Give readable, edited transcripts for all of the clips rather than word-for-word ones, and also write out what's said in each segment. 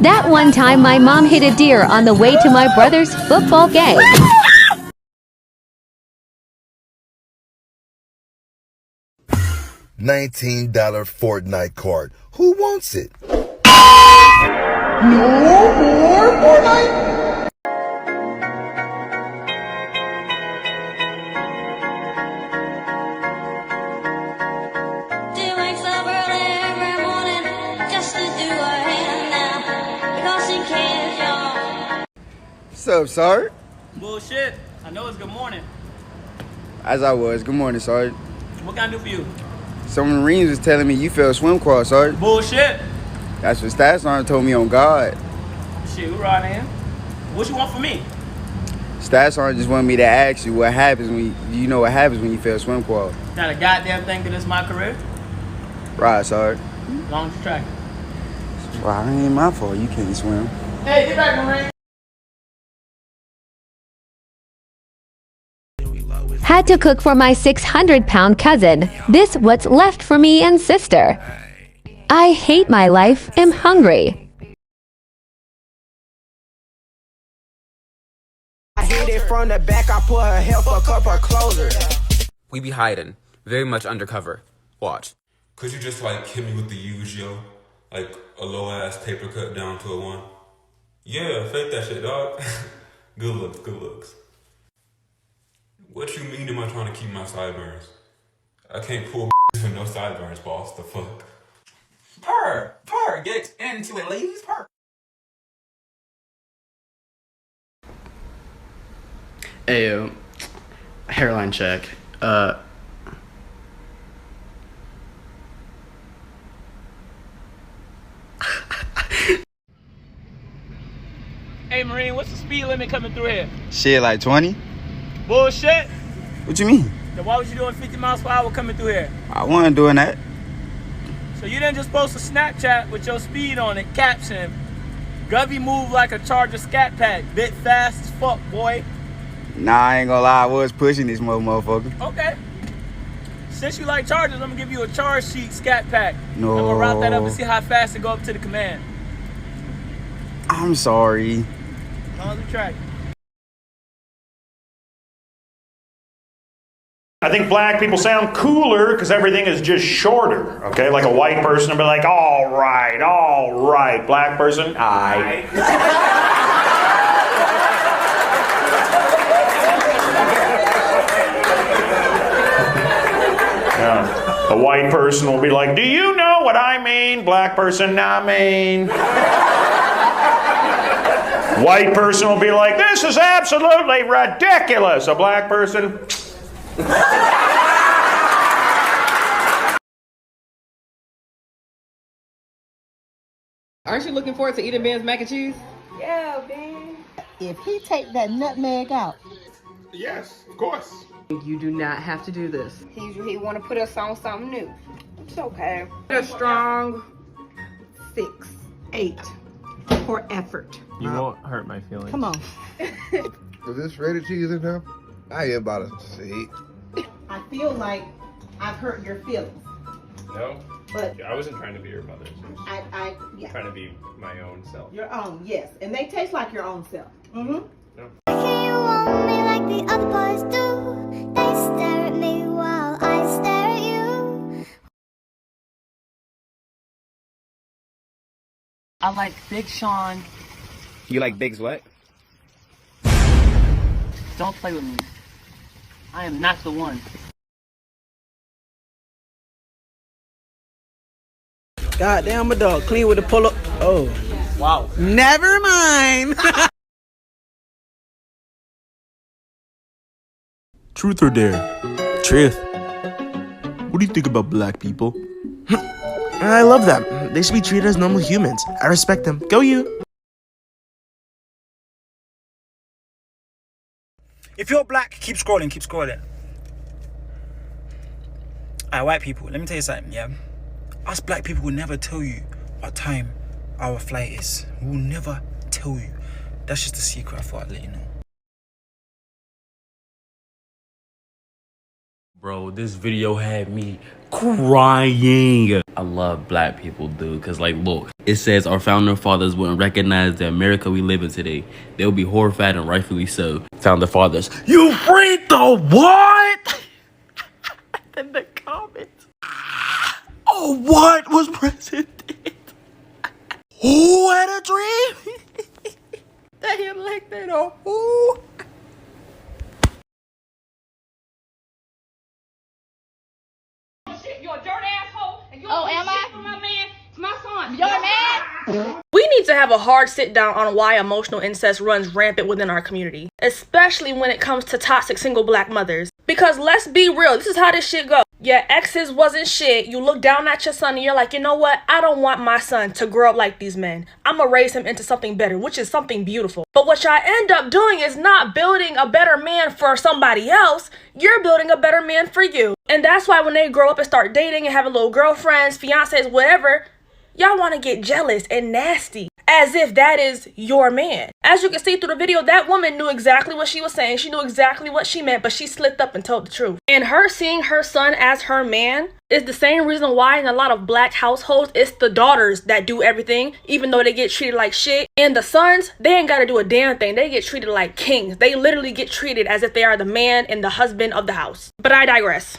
That one time my mom hit a deer on the way to my brother's football game. $19 Fortnite card. Who wants it? No more Fortnite? What's up, Sarge? Bullshit. I know it's good morning. As I was. Good morning, Sarge. What can I do for you? Some Marines was telling me you fell swim quad, Sarge. Bullshit. That's what Stats Sergeant told me on God. Shit, who riding in? What you want from me? Stats Sergeant just wanted me to ask you what happens when you know what happens when you fail swim quad. Not a goddamn thing, cause it's my career. Right, Sarge. Long as you track. Well, it ain't my fault you can't swim. Hey, get back, Marine. Had to cook for my 600-pound cousin. This what's left for me and sister. I hate my life, am hungry. I hit it from the back, I put her hair, fuck up her closer. We be hiding, very much undercover. Watch. Could you just like hit me with the use, yo? Like a low ass taper cut down to a 1? Yeah, fake that shit, dog. Good looks, good looks. What you mean am I trying to keep my sideburns? I can't pull with no sideburns, boss. The fuck? Purr, get into it, ladies, purr. Ayo, hairline check. Hey, Marine, what's the speed limit coming through here? Shit, like 20? Bullshit. What you mean? Then why was you doing 50 miles per hour coming through here? I wasn't doing that. So you didn't just post a Snapchat with your speed on it, caption, Govy move like a Charger scat pack, bit fast as fuck, boy. Nah, I ain't gonna lie, I was pushing this motherfucker. Okay. Since you like Chargers, I'm gonna give you a charge sheet scat pack. No. I'm gonna route that up and see how fast it go up to the command. I'm sorry. As long as we track. I think black people sound cooler because everything is just shorter, okay? Like a white person will be like, all right. Black person, aye. Yeah. The white person will be like, do you know what I mean? Black person, I mean. White person will be like, this is absolutely ridiculous. A black person... Aren't you looking forward to eating Ben's mac and cheese? Yeah, Ben. If he take that nutmeg out. Yes, of course. You do not have to do this. He want to put us on something new. It's okay. A strong 6, 8 for effort. You won't hurt my feelings. Come on. Is this shredded cheese in there? I am about to see. I feel like I've hurt your feelings. No, but I wasn't trying to be your mother. Yeah. Trying to be my own self. Your own, yes. And they taste like your own self. Mm-hmm. No. Can you want me like the other boys do? They stare at me while I stare at you. I like Big Sean. You like Big's what? Don't play with me. I am not the one. Goddamn, my dog clean with the pull-up. Oh. Wow. Never mind. Truth or dare? Truth. What do you think about black people? I love them. They should be treated as normal humans. I respect them. Go you. If you're black, keep scrolling, keep scrolling. Alright, white people, let me tell you something, yeah? Us black people will never tell you what time our flight is. We'll never tell you. That's just a secret I thought I'd let you know. Bro, this video had me crying. I love black people, dude, because, like, look, it says our founding fathers wouldn't recognize the America we live in today. They'll be horrified, and rightfully so. Founder fathers, you freaked the what? In the comments. Oh, what was president? Who had a dream? They elected a who? You're a dirt asshole, and you Oh, am I? shit for my man, my son. You're mad? We need to have a hard sit down on why emotional incest runs rampant within our community, especially when it comes to toxic single black mothers. Because let's be real, this is how this shit goes. Your exes wasn't shit. You look down at your son and you're like, you know what? I don't want my son to grow up like these men. I'm gonna raise him into something better, which is something beautiful. But what y'all end up doing is not building a better man for somebody else. You're building a better man for you. And that's why when they grow up and start dating and having little girlfriends, fiancés, whatever, y'all want to get jealous and nasty as if that is your man. As you can see through the video, that woman knew exactly what she was saying. She knew exactly what she meant, but she slipped up and told the truth. And her seeing her son as her man is the same reason why in a lot of black households, it's the daughters that do everything, even though they get treated like shit. And the sons, they ain't got to do a damn thing. They get treated like kings. They literally get treated as if they are the man and the husband of the house. But I digress.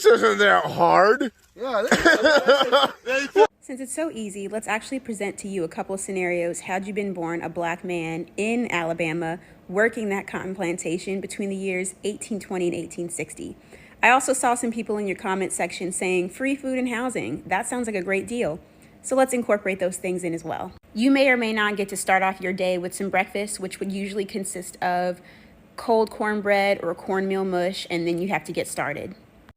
Isn't that hard? Since it's so easy, let's actually present to you a couple of scenarios had you been born a black man in Alabama working that cotton plantation between the years 1820 and 1860. I also saw some people in your comment section saying free food and housing. That sounds like a great deal. So let's incorporate those things in as well. You may or may not get to start off your day with some breakfast, which would usually consist of cold cornbread or cornmeal mush, and then you have to get started.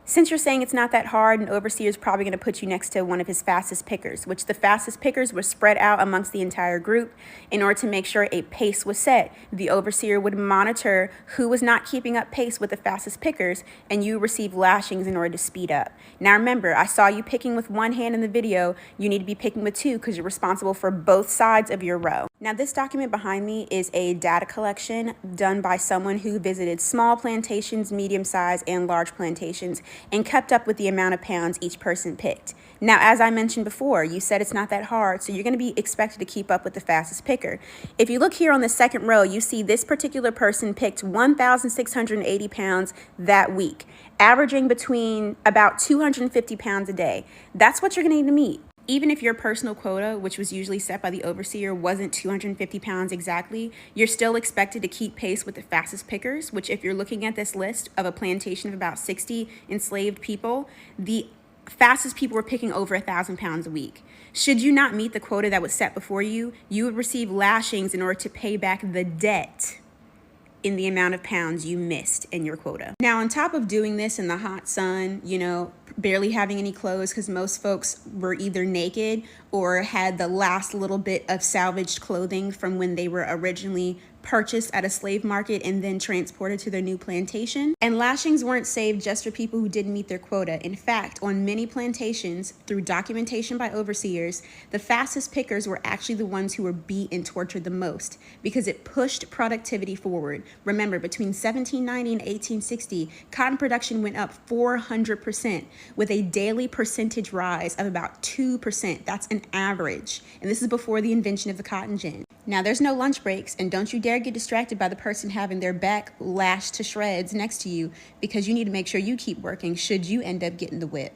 Since you're saying it's not that hard, an overseer is probably going to put you next to one of his fastest pickers, which the fastest pickers were spread out amongst the entire group in order to make sure a pace was set. The overseer would monitor who was not keeping up pace with the fastest pickers, and you receive lashings in order to speed up. Now remember, I saw you picking with one hand in the video. You need to be picking with two because you're responsible for both sides of your row. Now this document behind me is a data collection done by someone who visited small plantations, medium-sized, and large plantations, and kept up with the amount of pounds each person picked. Now, as I mentioned before, you said it's not that hard, so you're going to be expected to keep up with the fastest picker. If you look here on the second row, you see this particular person picked 1,680 pounds that week, averaging between about 250 pounds a day. That's what you're going to need to meet. Even if your personal quota, which was usually set by the overseer, wasn't 250 pounds exactly, you're still expected to keep pace with the fastest pickers, which if you're looking at this list of a plantation of about 60 enslaved people, the fastest people were picking over 1,000 pounds a week. Should you not meet the quota that was set before you, you would receive lashings in order to pay back the debt in the amount of pounds you missed in your quota. Now, on top of doing this in the hot sun, you know, barely having any clothes because most folks were either naked or had the last little bit of salvaged clothing from when they were originally purchased at a slave market and then transported to their new plantation. And lashings weren't saved just for people who didn't meet their quota. In fact, on many plantations, through documentation by overseers, the fastest pickers were actually the ones who were beat and tortured the most because it pushed productivity forward. Remember, between 1790 and 1860, cotton production went up 400% with a daily percentage rise of about 2%. That's an average. And this is before the invention of the cotton gin. Now, there's no lunch breaks, and don't you dare get distracted by the person having their back lashed to shreds next to you, because you need to make sure you keep working should you end up getting the whip.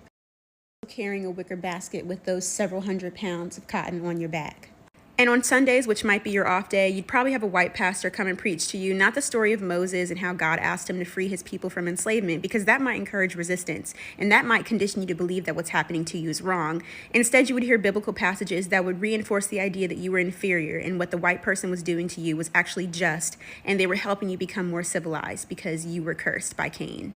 Carrying a wicker basket with those several hundred pounds of cotton on your back. And on Sundays, which might be your off day, you'd probably have a white pastor come and preach to you, not the story of Moses and how God asked him to free his people from enslavement, because that might encourage resistance, and that might condition you to believe that what's happening to you is wrong. Instead, you would hear biblical passages that would reinforce the idea that you were inferior and what the white person was doing to you was actually just, and they were helping you become more civilized because you were cursed by Cain.